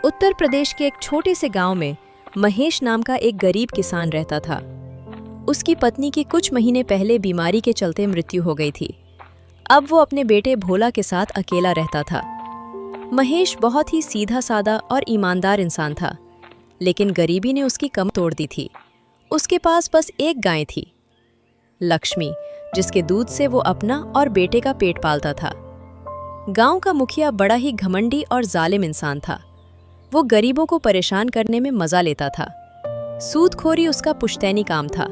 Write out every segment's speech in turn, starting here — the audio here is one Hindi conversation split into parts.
उत्तर प्रदेश के एक छोटे से गांव में महेश नाम का एक गरीब किसान रहता था। उसकी पत्नी की कुछ महीने पहले बीमारी के चलते मृत्यु हो गई थी। अब वो अपने बेटे भोला के साथ अकेला रहता था। महेश बहुत ही सीधा साधा और ईमानदार इंसान था, लेकिन गरीबी ने उसकी कमर तोड़ दी थी। उसके पास बस एक गाय थी, लक्ष्मी, जिसके दूध से वो अपना और बेटे का पेट पालता था। गांव का मुखिया बड़ा ही घमंडी और जालिम इंसान था। वो गरीबों को परेशान करने में मजा लेता था। सूदखोरी उसका पुश्तैनी काम था।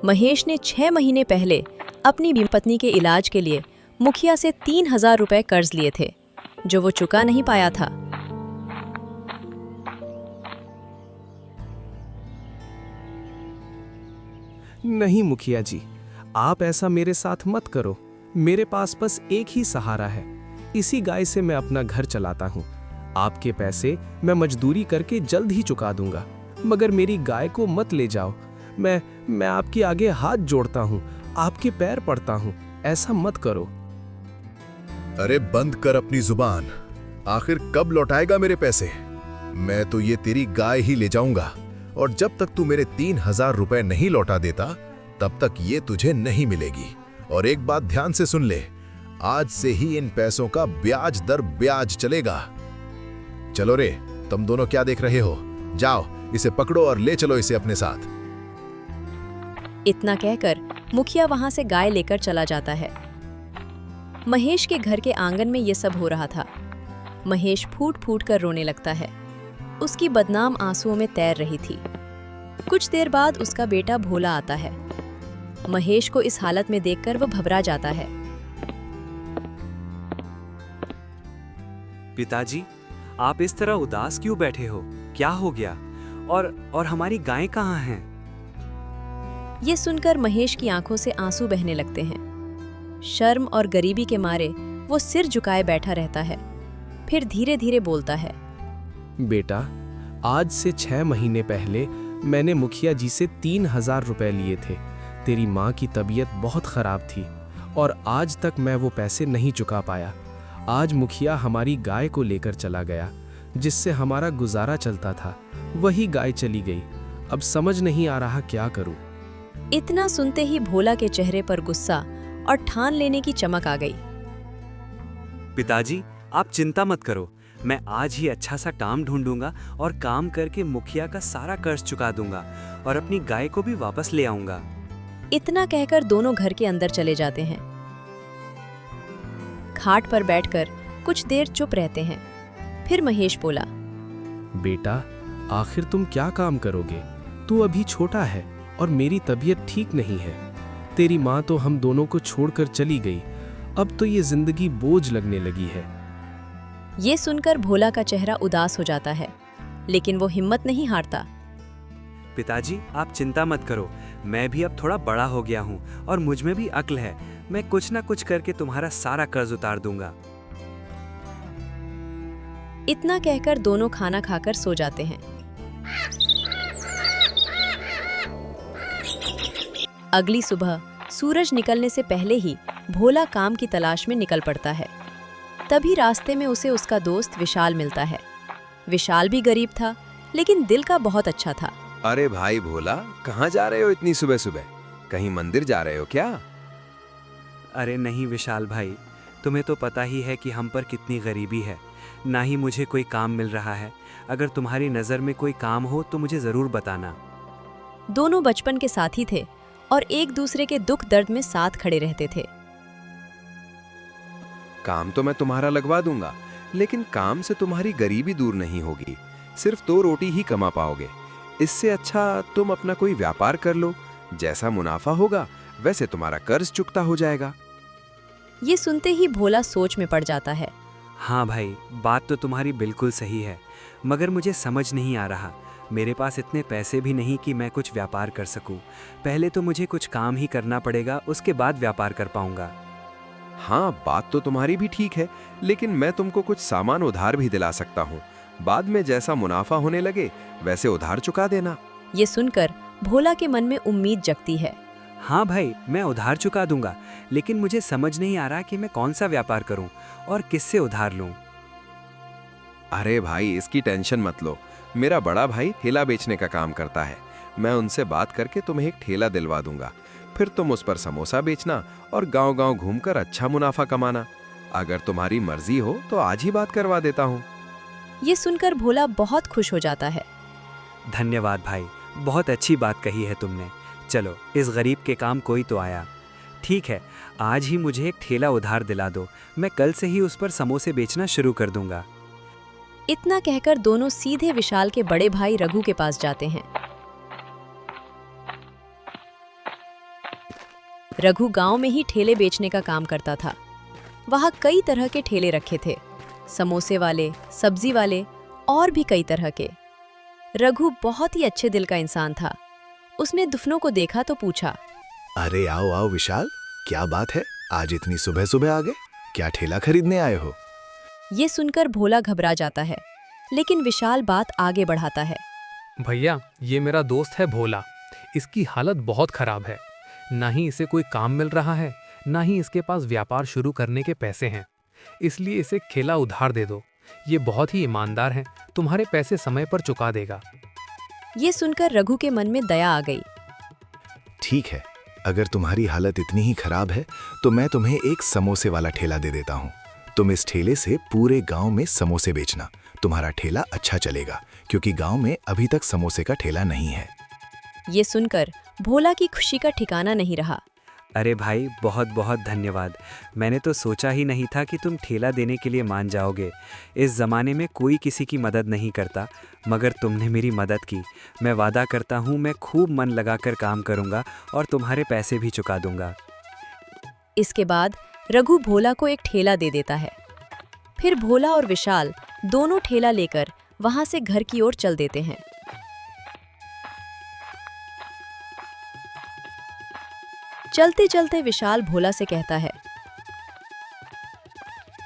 महेश ने 6 महीने पहले अपनी पत्नी के इलाज के लिए मुखिया से 3000 रुपए कर्ज लिए थे, जो वो चुका नहीं पाया था। नहीं मुखिया जी, आप ऐसा मेरे साथ मत करो। मेरे पास बस एक ही सहारा है। इसी गाय से मैं अपना घर चलाता हूँ। आपके पैसे मैं मजदूरी करके जल्द ही चुका दूंगा, मगर मेरी गाय को मत ले जाओ। मैं आपके आगे हाथ जोड़ता हूँ, आपके पैर पड़ता हूँ, ऐसा मत करो। अरे बंद कर अपनी जुबान। आखिर कब लौटाएगा मेरे पैसे? मैं तो ये तेरी गाय ही ले जाऊंगा, और जब तक तू मेरे 3000 रुपए नहीं लौटा देता तब तक ये तुझे नहीं मिलेगी। और एक बात ध्यान से सुन ले, आज से ही इन पैसों का ब्याज दर ब्याज चलेगा। चलो रे, तुम दोनों क्या देख रहे हो? जाओ, इसे पकड़ो और ले चलो इसे अपने साथ। इतना कहकर मुखिया वहां से गाय लेकर चला जाता है। महेश के घर के आंगन में ये सब हो रहा था। महेश फूट फूट कर रोने लगता है। उसकी बदनाम आंसुओं में तैर रही थी। कुछ देर बाद उसका बेटा भोला आता है। महेश को इस हालत में देखकर वो घबरा जाता है। पिताजी, आप इस तरह उदास क्यों बैठे हो? क्या हो गया? और हमारी गायें कहाँ हैं? ये सुनकर महेश की आंखों से आंसू बहने लगते हैं। शर्म और गरीबी के मारे वो सिर झुकाए बैठा रहता है। फिर धीरे धीरे बोलता है, बेटा, आज से 6 महीने पहले मैंने मुखिया जी से 3000 रुपए लिए थे। तेरी माँ की तबीयत बहुत खराब थी और आज तक मैं वो पैसे नहीं चुका पाया। आज मुखिया हमारी गाय को लेकर चला गया, जिससे हमारा गुजारा चलता था। वही गाय चली गई। अब समझ नहीं आ रहा क्या करूं। इतना सुनते ही भोला के चेहरे पर गुस्सा और ठान लेने की चमक आ गई। पिताजी, आप चिंता मत करो। मैं आज ही अच्छा सा काम ढूंढूंगा और काम करके मुखिया का सारा कर्ज चुका दूंगा और अपनी गाय को भी वापस ले आऊंगा। इतना कहकर दोनों घर के अंदर चले जाते हैं। खाट पर बैठकर कुछ देर चुप रहते हैं। फिर महेश बोला, बेटा, आखिर तुम क्या काम करोगे? तू अभी छोटा है और मेरी तबीयत ठीक नहीं है। तेरी माँ तो हम दोनों को छोड़कर चली गई। अब तो ये जिंदगी बोझ लगने लगी है। ये सुनकर भोला का चेहरा उदास हो जाता है, लेकिन वो हिम्मत नहीं हारता। पिताजी, आप चिंता मत करो। मैं भी अब थोड़ा बड़ा हो गया हूँ और मुझ में भी अक्ल है। मैं कुछ ना कुछ करके तुम्हारा सारा कर्ज उतार दूंगा। इतना कहकर दोनों खाना खाकर सो जाते हैं। अगली सुबह सूरज निकलने से पहले ही भोला काम की तलाश में निकल पड़ता है। तभी रास्ते में उसे उसका दोस्त विशाल मिलता है। विशाल भी गरीब था, लेकिन दिल का बहुत अच्छा था। अरे भाई भोला, कहाँ जा रहे हो इतनी सुबह सुबह? कहीं मंदिर जा रहे हो क्या? अरे नहीं विशाल भाई, तुम्हें तो पता ही है कि हम पर कितनी गरीबी है। ना ही मुझे कोई काम मिल रहा है। अगर तुम्हारी नज़र में कोई काम हो तो मुझे ज़रूर बताना। दोनों बचपन के साथी थे और एक दूसरे के दुख दर्द में साथ खड़े रहते थे। काम तो मैं तुम्हारा लगवा दूंगा, लेकिन काम से तुम्हारी गरीबी दूर नहीं होगी। सिर्फ 2 रोटी ही कमा पाओगे। इससे अच्छा तुम अपना कोई व्यापार कर लो। जैसा मुनाफा होगा वैसे तुम्हारा कर्ज चुकता हो जाएगा। ये सुनते ही भोला सोच में पड़ जाता है। हाँ भाई, बात तो तुम्हारी बिल्कुल सही है, मगर मुझे समझ नहीं आ रहा। मेरे पास इतने पैसे भी नहीं कि मैं कुछ व्यापार कर सकूं। पहले तो मुझे कुछ काम ही करना पड़ेगा, उसके बाद व्यापार कर पाऊंगा। हाँ, बात तो तुम्हारी भी ठीक है, लेकिन मैं तुमको कुछ सामान उधार भी दिला सकता हूँ। बाद में जैसा मुनाफा होने लगे वैसे उधार चुका देना। ये सुनकर भोला के मन में उम्मीद जगती है। हाँ भाई, मैं उधार चुका दूंगा, लेकिन मुझे समझ नहीं आ रहा कि मैं कौन सा व्यापार करूं और किससे उधार लूं। अरे भाई, इसकी टेंशन मत लो। मेरा बड़ा भाई ठेला बेचने का काम करता है। मैं उनसे बात करके तुम्हें एक ठेला दिलवा दूंगा। फिर तुम उस पर समोसा बेचना और गांव-गांव घूमकर अच्छा मुनाफा कमाना। अगर तुम्हारी मर्जी हो तो आज ही बात करवा देता हूँ। ये सुनकर भोला बहुत खुश हो जाता है। धन्यवाद भाई, बहुत अच्छी बात कही है तुमने। चलो, इस गरीब के काम कोई तो आया। ठीक है, आज ही मुझे एक ठेला उधार दिला दो। मैं कल से ही उस पर समोसे बेचना शुरू कर दूंगा। इतना कहकर दोनों सीधे विशाल के बड़े भाई रघु के पास जाते हैं। रघु गांव में ही ठेले बेचने का काम करता था। वहां कई तरह के ठेले रखे थे, समोसे वाले, सब्जी वाले और भी कई तरह के। रघु बहुत ही अच्छे दिल का इंसान था। उसने दुफ्नों को देखा तो पूछा, अरे आओ आओ विशाल, क्या बात है, आज इतनी सुबह सुबह आ गए? क्या ठेला खरीदने आए हो? ये सुनकर भोला घबरा जाता है, लेकिन विशाल बात आगे बढ़ाता है। भैया, ये मेरा दोस्त है भोला। इसकी हालत बहुत खराब है। ना ही इसे कोई काम मिल रहा है, ना ही इसके पास व्यापार शुरू करने के पैसे हैं। इसलिए इसे ठेला उधार दे दो। ये बहुत ही ईमानदार है, तुम्हारे पैसे समय पर चुका देगा। ये सुनकर रघु के मन में दया आ गई। ठीक है, अगर तुम्हारी हालत इतनी ही खराब है तो मैं तुम्हें एक समोसे वाला ठेला दे देता हूँ। तुम इस ठेले से पूरे गांव में समोसे बेचना। तुम्हारा ठेला अच्छा चलेगा, क्योंकि गांव में अभी तक समोसे का ठेला नहीं है। ये सुनकर भोला की खुशी का ठिकाना नहीं रहा। अरे भाई, बहुत बहुत धन्यवाद। मैंने तो सोचा ही नहीं था कि तुम ठेला देने के लिए मान जाओगे। इस ज़माने में कोई किसी की मदद नहीं करता, मगर तुमने मेरी मदद की। मैं वादा करता हूँ, मैं खूब मन लगाकर काम करूँगा और तुम्हारे पैसे भी चुका दूँगा। इसके बाद रघु भोला को एक ठेला दे देता है। फिर भोला और विशाल दोनों ठेला लेकर वहां से घर की ओर चल देते हैं। चलते चलते विशाल भोला से कहता है,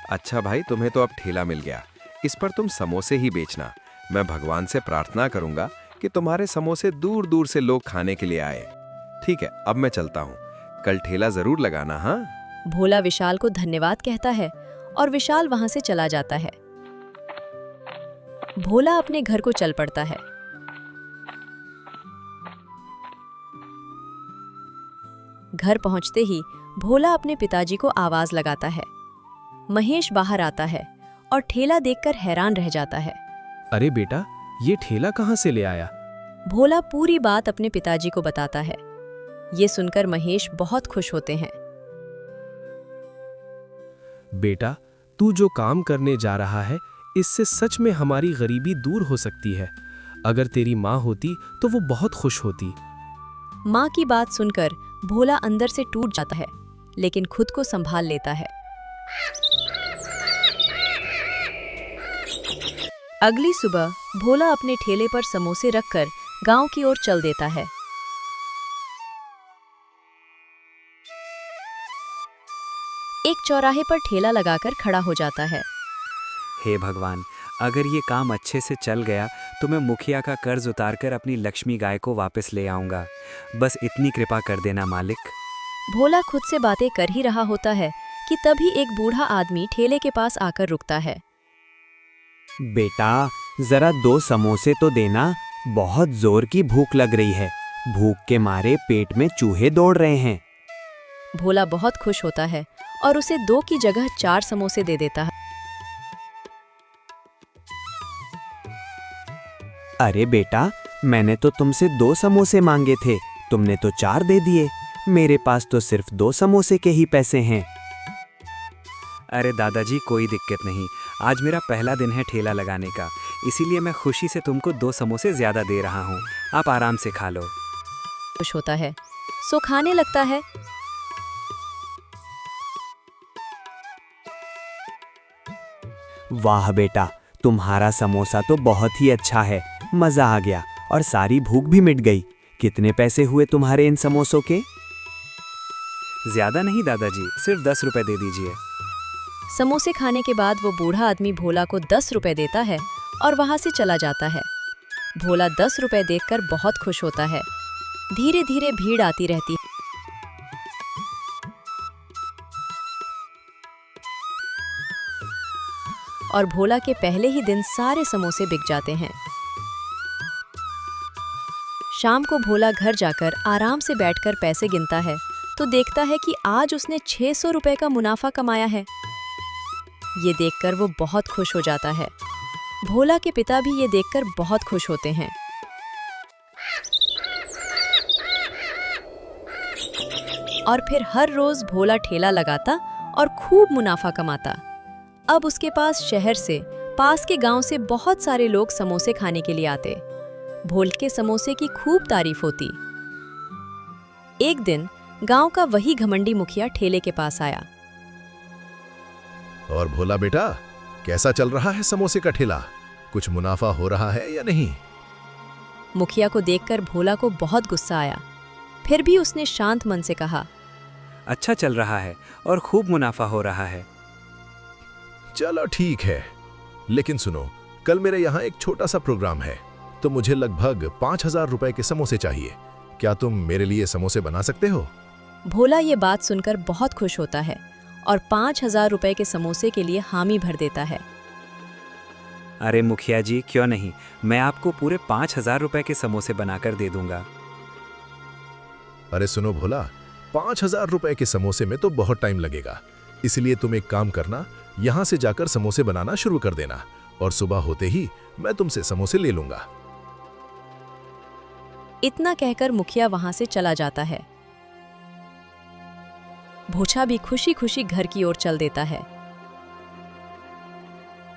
अच्छा भाई, तुम्हें तो अब ठेला मिल गया। इस पर तुम समोसे ही बेचना। मैं भगवान से प्रार्थना करूंगा कि तुम्हारे समोसे दूर दूर से लोग खाने के लिए आए। ठीक है, अब मैं चलता हूँ। कल ठेला जरूर लगाना। हाँ। भोला विशाल को धन्यवाद कहता है और विशाल वहां से चला जाता है। भोला अपने घर को चल पड़ता है। घर पहुंचते ही भोला अपने पिताजी को आवाज लगाता है। महेश बाहर आता है और ठेला देखकर हैरान रह जाता है। अरे बेटा, ये ठेला कहाँ से ले आया? भोला पूरी बात अपने पिताजी को बताता है। ये सुनकर महेश बहुत खुश होते हैं। बेटा, तू जो काम करने जा रहा है, इससे सच में हमारी गरीबी दूर हो सकती है। अगर तेरी माँ होती तो वो बहुत खुश होती। माँ की बात सुनकर भोला अंदर से टूट जाता है, लेकिन खुद को संभाल लेता है। अगली सुबह भोला अपने ठेले पर समोसे रखकर गांव की ओर चल देता है। एक चौराहे पर ठेला लगाकर खड़ा हो जाता है। हे भगवान, अगर ये काम अच्छे से चल गया तो मैं मुखिया का कर्ज उतारकर अपनी लक्ष्मी गाय को वापस ले आऊंगा। बस इतनी कृपा कर देना मालिक। भोला खुद से बातें कर ही रहा होता है कि तभी एक बूढ़ा आदमी ठेले के पास आकर रुकता है। बेटा, जरा 2 समोसे तो देना, बहुत जोर की भूख लग रही है। भूख के मारे पेट में चूहे दौड़ रहे हैं। भोला बहुत खुश होता है और उसे 2 की जगह 4 समोसे दे देता है। अरे बेटा, मैंने तो तुमसे 2 समोसे मांगे थे, तुमने तो 4 दे दिए। मेरे पास तो सिर्फ 2 समोसे के ही पैसे हैं। अरे दादाजी, कोई दिक्कत नहीं। आज मेरा पहला दिन है ठेला लगाने का, इसीलिए मैं खुशी से तुमको 2 समोसे ज़्यादा दे रहा हूँ। आप आराम से खा लो। खुश होता है, सो खाने लगता है। वाह बेटा, तुम्हारा समोसा तो बहुत ही अच्छा है। मज़ा आ गया और सारी भूख भी मिट गई। कितने पैसे हुए तुम्हारे इन समोसों के? ज़्यादा नहीं दादाजी, सिर्फ 10 रुपए दे दीजिए। समोसे खाने के बाद वो बूढ़ा आदमी भोला को 10 रुपए देता है और वहां से चला जाता है। भोला 10 रुपए देखकर बहुत खुश होता है। धीरे धीरे भीड़ आती रहती है। और भोला के पहले ही दिन सारे समोसे बिक जाते हैं। शाम को भोला घर जाकर आराम से बैठकर पैसे गिनता है तो देखता है कि आज उसने 600 रुपए का मुनाफा कमाया है। ये देखकर वो बहुत खुश हो जाता है। भोला के पिता भी ये देखकर बहुत खुश होते हैं। और फिर हर रोज भोला ठेला लगाता और खूब मुनाफा कमाता। अब उसके पास शहर से, पास के गांव से बहुत सारे लोग समोसे खाने के लिए आते। भोल के समोसे की खूब तारीफ होती। एक दिन गांव का वही घमंडी मुखिया ठेले के पास आया। और भोला बेटा, कैसा चल रहा है समोसे का ठेला? कुछ मुनाफा हो रहा है या नहीं? मुखिया को देखकर भोला को बहुत गुस्सा आया। फिर भी उसने शांत मन से कहा, अच्छा चल रहा है और खूब मुनाफा हो रहा है। चलो ठीक है, लेकिन सुनो, कल मेरे यहाँ एक छोटा सा प्रोग्राम है, तो मुझे लगभग 5000 रुपए के समोसे चाहिए। क्या तुम मेरे लिए समोसे बना सकते हो? भोला ये बात सुनकर बहुत खुश होता है और 5000 रुपए के समोसे के लिए हामी भर देता है। अरे मुखिया जी, क्यों नहीं, मैं आपको पूरे 5000 रुपए के समोसे बनाकर दे दूंगा। अरे सुनो भोला, 5000 रुपए के समोसे में तो बहुत टाइम लगेगा, इसलिए तुम एक काम करना, यहाँ से जाकर समोसे बनाना शुरू कर देना और सुबह होते ही मैं तुमसे समोसे ले लूंगा। इतना कहकर मुखिया वहां से चला जाता है। भोछा भी खुशी खुशी घर की ओर चल देता है।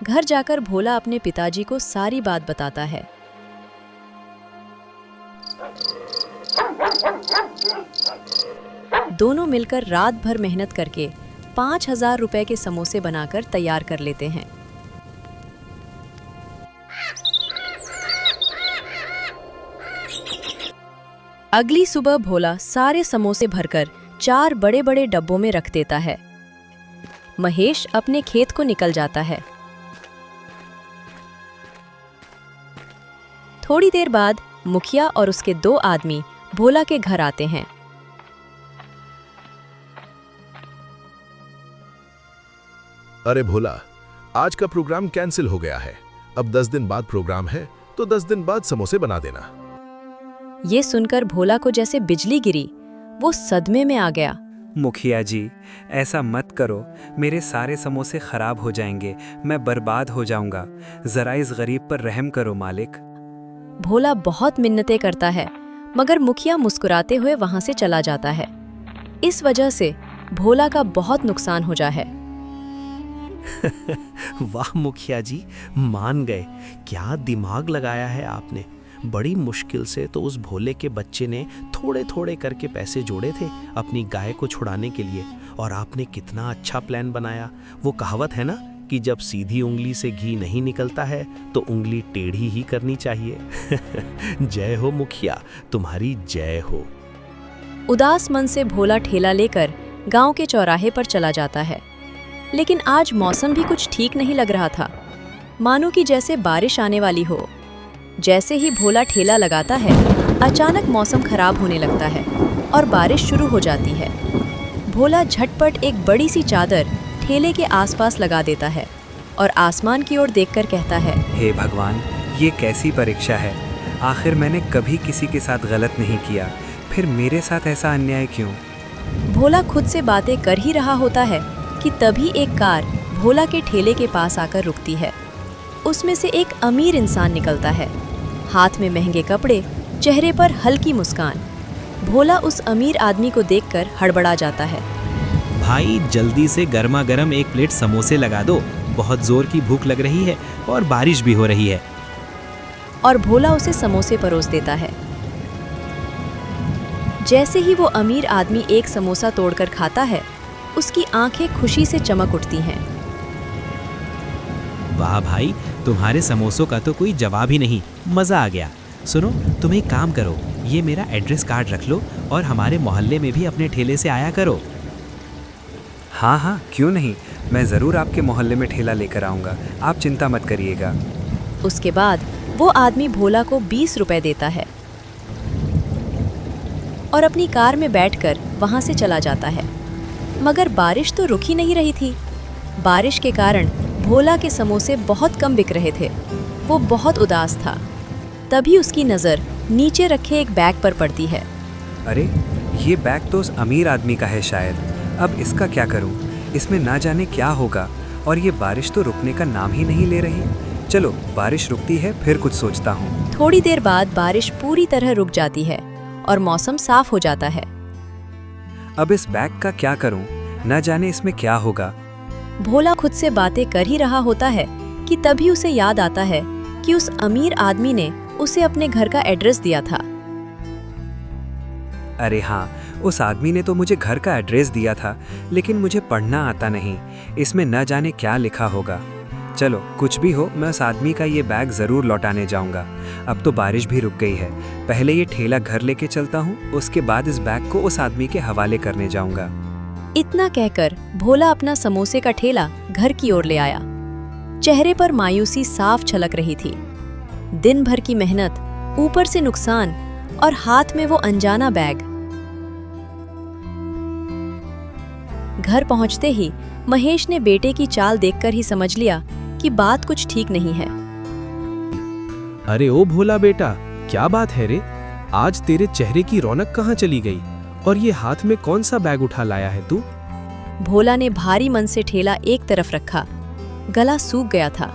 घर जाकर भोला अपने पिताजी को सारी बात बताता है। दोनों मिलकर रात भर मेहनत करके 5000 रुपए के समोसे बनाकर तैयार कर लेते हैं। अगली सुबह भोला सारे समोसे भरकर 4 बड़े बड़े डब्बों में रख देता है। महेश अपने खेत को निकल जाता है। थोड़ी देर बाद मुखिया और उसके 2 आदमी भोला के घर आते हैं। अरे भोला, आज का प्रोग्राम कैंसिल हो गया है। अब 10 दिन बाद प्रोग्राम है, तो 10 दिन बाद समोसे बना देना। ये सुनकर भोला को जैसे बिजली गिरी। वो सदमे में आ गया। मुखिया जी, ऐसा मत करो, मेरे सारे समोसे खराब हो जाएंगे, मैं बर्बाद हो जाऊंगा। जरा इस गरीब पर रहम करो मालिक। भोला बहुत मिन्नतें करता है, मगर मुखिया मुस्कुराते हुए वहां से चला जाता है। इस वजह से भोला का बहुत नुकसान हो जाता है। वाह मुखिया जी, मान गए। क्या दिमाग लगाया है आपने। बड़ी मुश्किल से तो उस भोले के बच्चे ने थोड़े थोड़े करके पैसे जोड़े थे अपनी गाय को छुड़ाने के लिए, और आपने कितना अच्छा प्लान बनाया। वो कहावत है ना कि जब सीधी उंगली से घी नहीं निकलता है तो उंगली टेढ़ी ही करनी चाहिए। जय हो मुखिया, तुम्हारी जय हो। उदास मन से भोला ठेला लेकर गांव के चौराहे पर चला जाता है। लेकिन आज मौसम भी कुछ ठीक नहीं लग रहा था, मानो कि जैसे बारिश आने वाली हो। जैसे ही भोला ठेला लगाता है, अचानक मौसम खराब होने लगता है और बारिश शुरू हो जाती है। भोला झटपट एक बड़ी सी चादर ठेले के आसपास लगा देता है और आसमान की ओर देखकर कहता है, हे भगवान, ये कैसी परीक्षा है। आखिर मैंने कभी किसी के साथ गलत नहीं किया, फिर मेरे साथ ऐसा अन्याय क्यों। भोला खुद से बातें कर ही रहा होता है कि तभी एक कार भोला के ठेले के पास आकर रुकती है। उसमें से एक अमीर इंसान निकलता है, हाथ में महंगे कपड़े, चेहरे पर हल्की मुस्कान। भोला उस अमीर आदमी को देखकर हड़बड़ा जाता है। भाई जल्दी से गर्मा गर्म 1 प्लेट समोसे लगा दो, बहुत जोर की भूख लग रही है और बारिश भी हो रही है। और भोला उसे समोसे परोस देता है। जैसे ही वो अमीर आदमी एक समोसा तोड़कर खाता है, उसकी आंखें खुशी से चमक उठती हैं। वाह भाई, तुम्हारे समोसों का तो कोई जवाब ही नहीं, मज़ा आ गया। सुनो, तुम एक काम करो, ये मेरा एड्रेस कार्ड रख लो और हमारे मोहल्ले में भी अपने ठेले से आया करो। हाँ हाँ, क्यों नहीं, मैं ज़रूर आपके मोहल्ले में ठेला लेकर आऊँगा, आप चिंता मत करिएगा। उसके बाद वो आदमी भोला को 20 रुपए देता है और अपनी कार में बैठकर वहां से चला जाता है। मगर बारिश तो रुक ही नहीं रही थी। बारिश के कारण भोला के समोसे बहुत कम बिक रहे थे। वो बहुत उदास था। तभी उसकी नज़र नीचे रखे एक बैग पर पड़ती है। अरे, ये बैग तो उस अमीर आदमी का है शायद। अब इसका क्या करूं? इसमें ना जाने क्या होगा, और ये बारिश तो रुकने का नाम ही नहीं ले रही। चलो, बारिश रुकती है फिर कुछ सोचता हूँ। थोड़ी देर बाद बारिश पूरी तरह रुक जाती है और मौसम साफ हो जाता है। अब इस बैग का क्या करूं? ना जाने इसमें क्या होगा। भोला खुद से बातें कर ही रहा होता है कि तभी उसे याद आता है कि उस अमीर आदमी ने उसे अपने घर का एड्रेस दिया था। अरे हाँ, उस आदमी ने तो मुझे घर का एड्रेस दिया था, लेकिन मुझे पढ़ना आता नहीं। इसमें न जाने क्या लिखा होगा। चलो, कुछ भी हो, मैं उस आदमी का ये बैग ज़रूर लौटाने जाऊंगा। अब तो बारिश भी रुक गई है। पहले ये ठेला घर लेके चलता हूँ, उसके बाद इस बैग को उस आदमी के हवाले करने जाऊंगा। इतना कहकर भोला अपना समोसे का ठेला घर की ओर ले आया। चेहरे पर मायूसी साफ छलक रही थी। दिन भर की मेहनत, ऊपर से नुकसान, और हाथ में वो अनजाना बैग। घर पहुंचते ही महेश ने बेटे की चाल देखकर ही समझ लिया कि बात कुछ ठीक नहीं है। अरे ओ भोला बेटा, क्या बात है रे? आज तेरे चेहरे की रौनक कहाँ चली गई? और ये हाथ में कौन सा बैग उठा लाया है तू? भोला ने भारी मन से ठेला एक तरफ रखा। गला सूख गया था।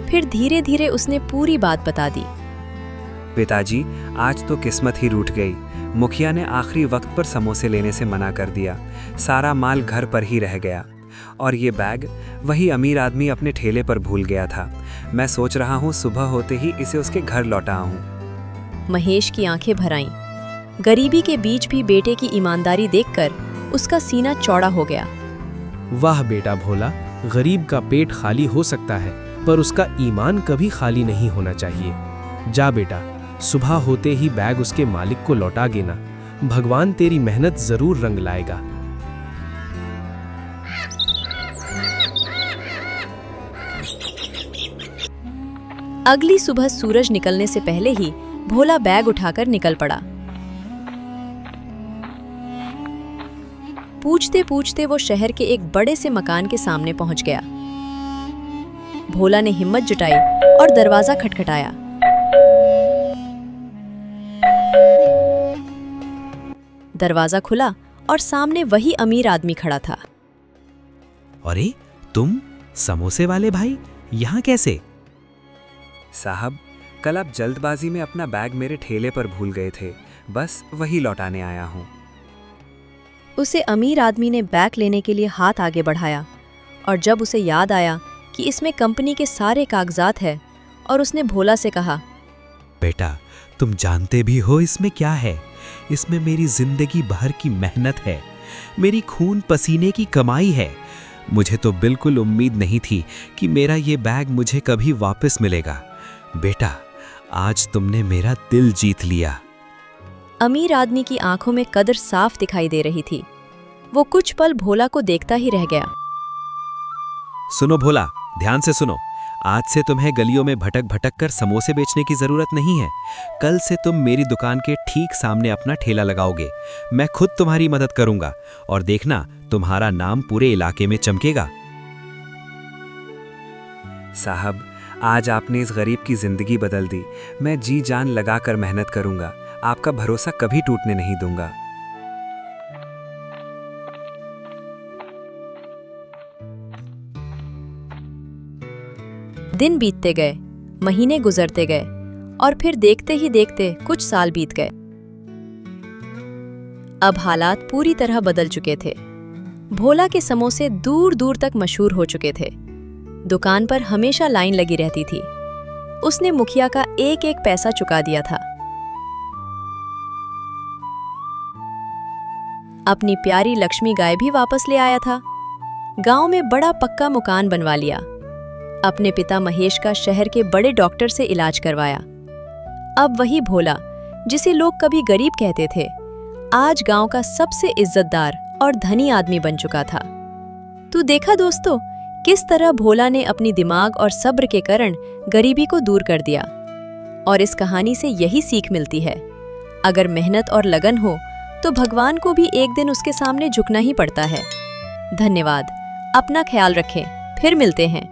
फिर धीरे धीरे उसने पूरी बात बता दी। पिताजी, आज तो किस्मत ही रूठ गई। मुखिया ने आखिरी वक्त पर समोसे लेने से मना कर दिया। सारा माल घर पर ही रह गया, और ये बैग वही अमीर आदमी अपने ठेले पर भूल गया था। मैं सोच रहा हूँ सुबह होते ही इसे उसके घर लौटा आऊं। महेश की आंखें भर आईं। गरीबी के बीच भी बेटे की ईमानदारी देखकर उसका सीना चौड़ा हो गया। वाह बेटा भोला, गरीब का पेट खाली हो सकता है, पर उसका ईमान कभी खाली नहीं होना चाहिए। जा बेटा, सुबह होते ही बैग उसके मालिक को लौटा देना। भगवान तेरी मेहनत जरूर रंग लाएगा। अगली सुबह सूरज निकलने से पहले ही भोला बैग उठाकर निकल पड़ा। पूछते पूछते वो शहर के एक बड़े से मकान के सामने पहुंच गया। भोला ने हिम्मत जुटाई और दरवाजा खटखटाया। दरवाजा खुला और सामने वही अमीर आदमी खड़ा था। अरे तुम समोसे वाले भाई, यहाँ कैसे? साहब, कल आप जल्दबाजी में अपना बैग मेरे ठेले पर भूल गए थे। बस वही लौटाने आया हूँ। उसे अमीर आदमी ने बैग लेने के लिए हाथ आगे बढ़ाया, और जब उसे याद आया कि इसमें कंपनी के सारे कागजात हैं, और उसने भोला से कहा, बेटा, तुम जानते भी हो इसमें क्या है? इसमें मेरी जिंदगी भर की मेहनत है, मेरी खून पसीने की कमाई है। मुझे तो बिल्कुल उम्मीद नहीं थी कि मेरा ये बैग मुझे कभी वापस मिलेगा। बेटा, आज तुमने मेरा दिल जीत लिया। अमीर आदमी की आंखों में कदर साफ दिखाई दे रही थी। वो कुछ पल भोला को देखता ही रह गया। सुनो भोला, ध्यान से सुनो। आज से तुम्हें गलियों में भटक भटक कर समोसे बेचने की जरूरत नहीं है। कल से तुम मेरी दुकान के ठीक सामने अपना ठेला लगाओगे। मैं खुद तुम्हारी मदद करूंगा, और देखना, तुम्हारा नाम पूरे इलाके में चमकेगा। साहब, आज आपने इस गरीब की जिंदगी बदल दी। मैं जी जान लगाकर मेहनत करूंगा। आपका भरोसा कभी टूटने नहीं दूंगा। दिन बीतते गए, महीने गुजरते गए, और फिर देखते ही देखते कुछ साल बीत गए। अब हालात पूरी तरह बदल चुके थे। भोला के समोसे दूर दूर तक मशहूर हो चुके थे। दुकान पर हमेशा लाइन लगी रहती थी। उसने मुखिया का एक एक पैसा चुका दिया था। अपनी प्यारी लक्ष्मी गाय भी वापस ले आया था। गांव में बड़ा पक्का मकान बनवा लिया। अपने पिता महेश का शहर के बड़े डॉक्टर से इलाज करवाया। अब वही भोला, जिसे लोग कभी गरीब कहते थे, आज गांव का सबसे इज्जतदार और धनी आदमी बन चुका था। तो देखा दोस्तों, किस तरह भोला ने अपनी दिमाग और सब्र के कारण गरीबी को दूर कर दिया। और इस कहानी से यही सीख मिलती है, अगर मेहनत और लगन हो तो भगवान को भी एक दिन उसके सामने झुकना ही पड़ता है। धन्यवाद। अपना ख्याल रखें। फिर मिलते हैं।